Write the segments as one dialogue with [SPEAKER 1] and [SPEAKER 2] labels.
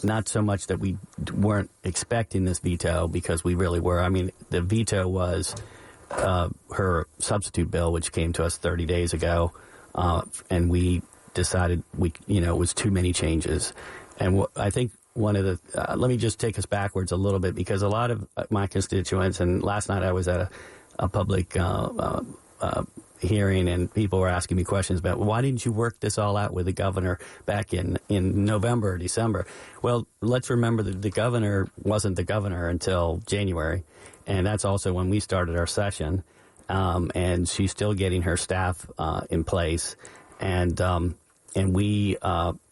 [SPEAKER 1] Not so much that we weren't expecting this veto, because we really were. I mean, the veto was her substitute bill, which came to us 30 days ago, and we decided it was too many changes. And I think one of the let me just take us backwards a little bit, because a lot of my constituents, and last night I was at a public hearing, and people were asking me questions about, why didn't you work this all out with the governor back in November or December? Well, let's remember that the governor wasn't the governor until January, and that's also when we started our session. And she's still getting her staff in place, and we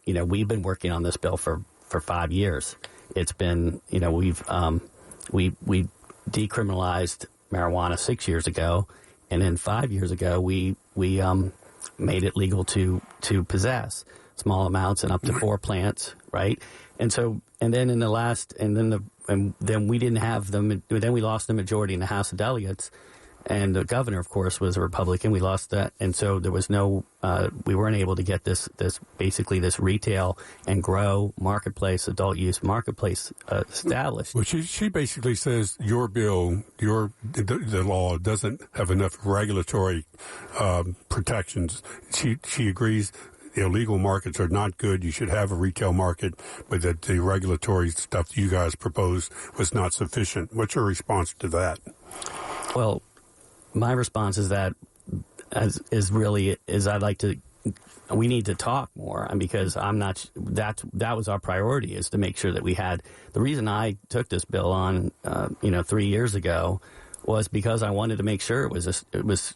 [SPEAKER 1] we've been working on this bill for 5 years. It's been we decriminalized marijuana 6 years ago. And then 5 years ago, we made it legal to possess small amounts and up to 4 plants, right? And then we didn't have them. Then we lost the majority in the House of Delegates, and the governor, of course, was a Republican. We lost that, and so there was no. We weren't able to get this retail and grow marketplace, adult use marketplace established.
[SPEAKER 2] Well, she basically says your bill, the law doesn't have enough regulatory protections. She agrees illegal markets are not good. You should have a retail market, but that the regulatory stuff you guys proposed was not sufficient. What's your response to that?
[SPEAKER 1] Well, my response is that we need to talk more, and because that was our priority, is to make sure that we had. The reason I took this bill on 3 years ago was because I wanted to make sure it was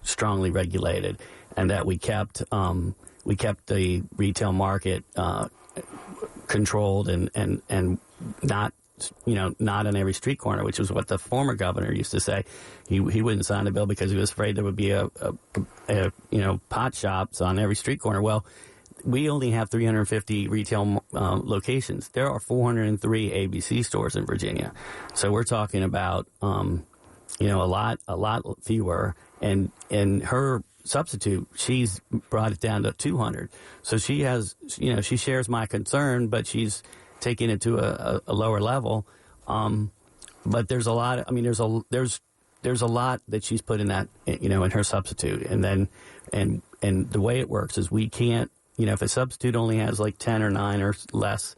[SPEAKER 1] strongly regulated, and that we kept the retail market controlled and not on every street corner, which was what the former governor used to say. He wouldn't sign the bill because he was afraid there would be a pot shops on every street corner. Well, we only have 350 retail locations. There are 403 ABC stores in Virginia, so we're talking about a lot fewer. And her substitute, she's brought it down to 200. So she has, she shares my concern, but she's taking it to a lower level. But there's a lot. There's a lot that she's put in that, in her substitute. And then, and the way it works is we can't, if a substitute only has like 10 or 9 or less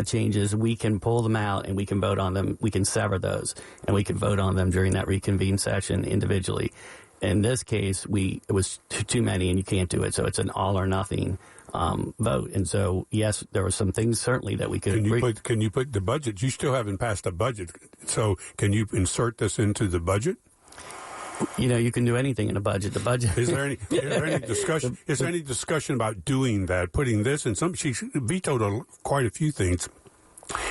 [SPEAKER 1] changes, we can pull them out and we can vote on them. We can sever those and we can vote on them during that reconvened session individually. In this case, it was too many, and you can't do it. So it's an all or nothing vote. And so, yes, there were some things certainly that we could.
[SPEAKER 2] Can you put the budget? You still haven't passed a budget, so can you insert this into the budget?
[SPEAKER 1] You can do anything in a budget. The budget.
[SPEAKER 2] Is there any discussion? Is there any discussion about doing that? Putting this in some? She vetoed quite a few things.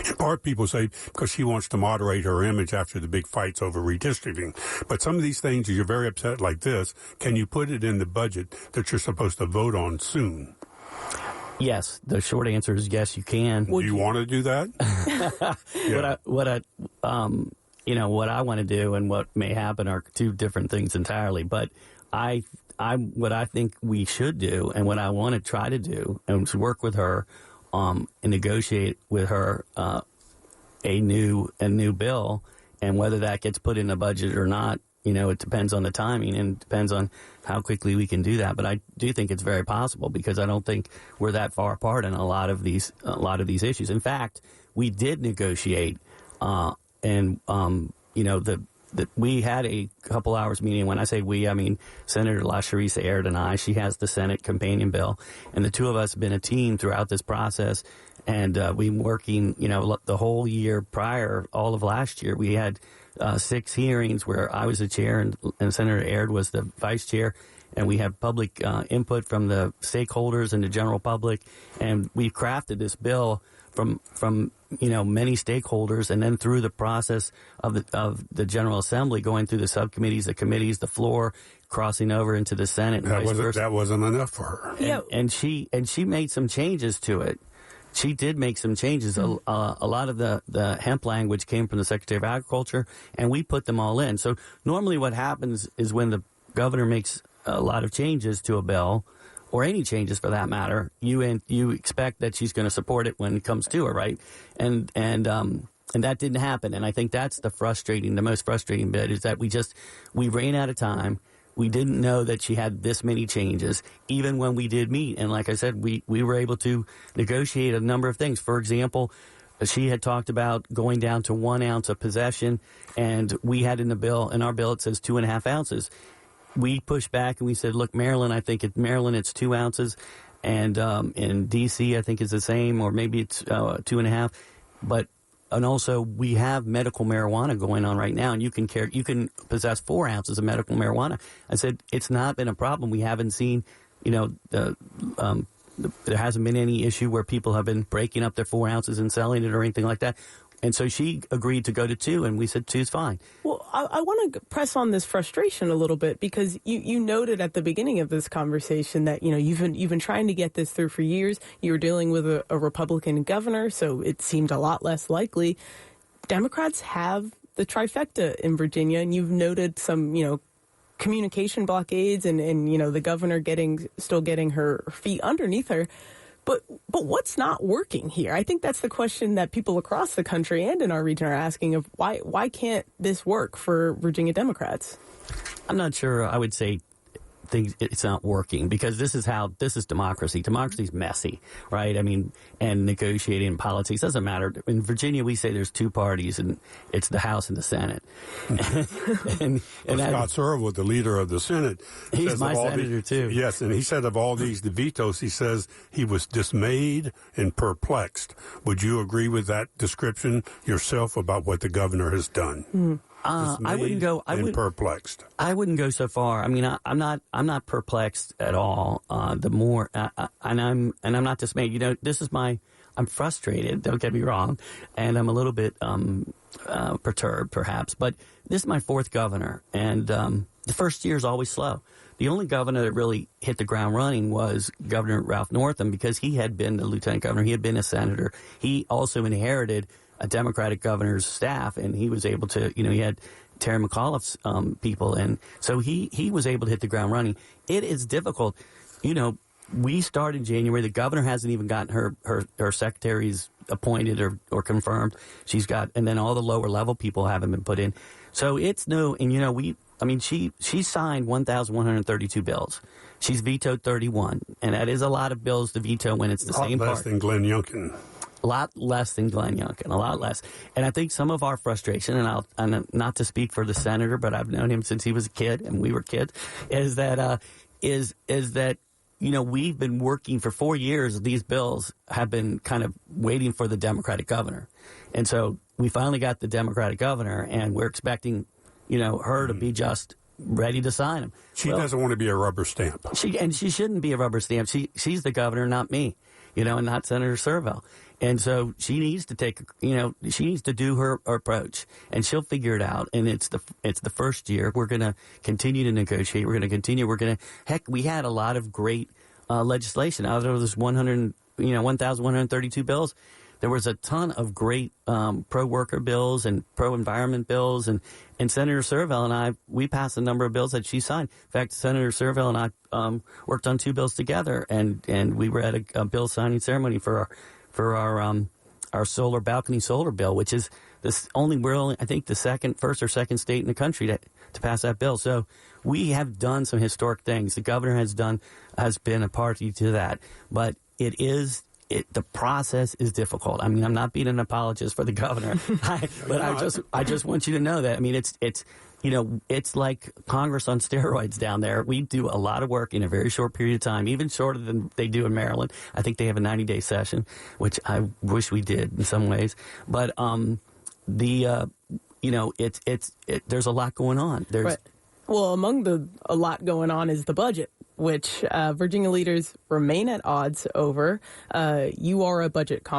[SPEAKER 2] In part, people say because she wants to moderate her image after the big fights over redistricting. But some of these things, you're very upset like this. Can you put it in the budget that you're supposed to vote on soon?
[SPEAKER 1] Yes. The short answer is yes, you can.
[SPEAKER 2] Do you want to do that?
[SPEAKER 1] Yeah. What I want to do and what may happen are two different things entirely. But what I think we should do, and what I want to try to do, and to work with her and negotiate with her a new bill, and whether that gets put in the budget or not, it depends on the timing and depends on how quickly we can do that. But I do think it's very possible, because I don't think we're that far apart in a lot of these issues. In fact, we did negotiate, we had a couple hours meeting. When I say we, I mean Senator LaSharissa Aird and I. She has the Senate companion bill, and the two of us have been a team throughout this process. And we've been working, the whole year prior, all of last year. We had 6 hearings where I was the chair and Senator Aird was the vice chair. And we have public input from the stakeholders and the general public. And we've crafted this bill from many stakeholders, and then through the process of the General Assembly, going through the subcommittees, the committees, the floor, crossing over into the Senate.
[SPEAKER 2] That wasn't enough for her.
[SPEAKER 1] And she made some changes to it. She did make some changes. A lot of the hemp language came from the Secretary of Agriculture, and we put them all in. So normally what happens is when the governor makes a lot of changes to a bill, or any changes for that matter, you expect that she's going to support it when it comes to her, right? And that didn't happen. And I think that's the most frustrating bit is that we ran out of time. We didn't know that she had this many changes, even when we did meet. And like I said, we were able to negotiate a number of things. For example, she had talked about going down to 1 ounce of possession, and we had in our bill, it says 2.5 ounces. We pushed back and we said, look, Maryland, Maryland, it's 2 ounces. And in D.C., I think it's the same, or maybe it's 2.5. And also, we have medical marijuana going on right now, and you can possess 4 ounces of medical marijuana. I said it's not been a problem. We haven't seen, there hasn't been any issue where people have been breaking up their 4 ounces and selling it or anything like that. And so she agreed to go to 2, and we said 2's fine.
[SPEAKER 3] Well, I want to press on this frustration a little bit because you noted at the beginning of this conversation that you've been trying to get this through for years. You were dealing with a Republican governor, so it seemed a lot less likely. Democrats have the trifecta in Virginia, and you've noted some communication blockades and the governor still getting her feet underneath her. But what's not working here? I think that's the question that people across the country and in our region are asking of why can't this work for Virginia Democrats?
[SPEAKER 1] I'm not sure I would say it's not working because this is democracy. Democracy's messy, right? I mean, and negotiating in politics doesn't matter. In Virginia, we say there's 2 parties, and it's the House and the Senate. and
[SPEAKER 2] Scott Searle, the leader of the Senate,
[SPEAKER 1] he's my senator too.
[SPEAKER 2] Yes, and he said of all the vetoes, he says he was dismayed and perplexed. Would you agree with that description yourself about what the governor has done?
[SPEAKER 1] I wouldn't go.
[SPEAKER 2] Perplexed.
[SPEAKER 1] I wouldn't go so far. I mean, I'm not perplexed at all. And I'm not dismayed. I'm frustrated. Don't get me wrong, and I'm a little bit perturbed, perhaps. But this is my 4th governor, and the first year is always slow. The only governor that really hit the ground running was Governor Ralph Northam because he had been the lieutenant governor. He had been a senator. He also inherited a Democratic governor's staff, and he was able to, he had Terry McAuliffe's people, and so he was able to hit the ground running. It is difficult. We start in January. The governor hasn't even gotten her secretaries appointed or confirmed. And then all the lower level people haven't been put in. So it's she signed 1,132 bills. She's vetoed 31, and that is a lot of bills to veto when it's the same party.
[SPEAKER 2] Less than Glenn Youngkin.
[SPEAKER 1] A lot less than Glenn Youngkin, a lot less. And I think some of our frustration, and not to speak for the senator, but I've known him since he was a kid and we were kids, is that we've been working for 4 years. These bills have been kind of waiting for the Democratic governor. And so we finally got the Democratic governor, and we're expecting, her to be just ready to sign them.
[SPEAKER 2] She doesn't want to be a rubber stamp.
[SPEAKER 1] She shouldn't be a rubber stamp. She's the governor, not me, and not Senator Servo. And so she needs to she needs to do her approach, and she'll figure it out. And it's the first year. We're going to continue to negotiate. We're going to continue. We had a lot of great legislation out of those 1,132 bills. There was a ton of great pro-worker bills and pro-environment bills, and Senator Servo and we passed a number of bills that she signed. In fact, Senator Servo and I worked on 2 bills together, and we were at a bill signing ceremony for our solar balcony solar bill, which is I think the first or second state in the country to pass that bill. So we have done some historic things. The governor has been a party to that, but the process is difficult. I mean, I'm not being an apologist for the governor, but I just want you to know that. I mean, it's like Congress on steroids down there. We do a lot of work in a very short period of time, even shorter than they do in Maryland. I think they have a 90-day session, which I wish we did in some ways. But there's a lot going on.
[SPEAKER 3] Right. Well, among a lot going on is the budget, which Virginia leaders remain at odds over. You are a budget